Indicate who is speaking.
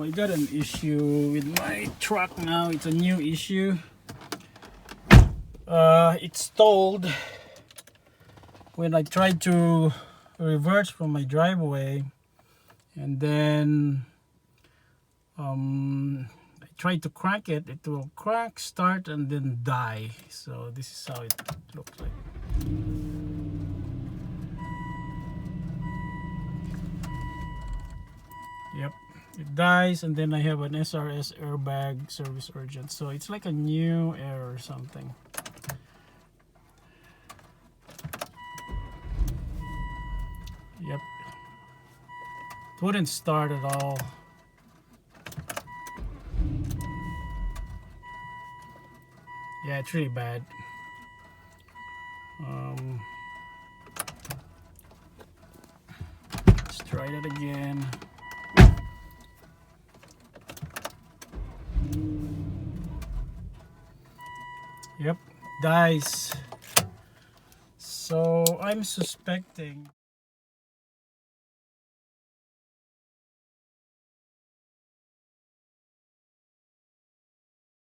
Speaker 1: So I got an issue with my truck now. It's a new issue. It stalled when I tried to reverse from my driveway, and then I tried to crank it. It will crank, start, and then die. So this is how it looks like. Yep, it dies, and then I have an SRS airbag service urgent. So it's like a new error or something. Yep, it wouldn't start at all. Yeah, it's really bad. Let's try that again. Yep, dies. So I'm suspecting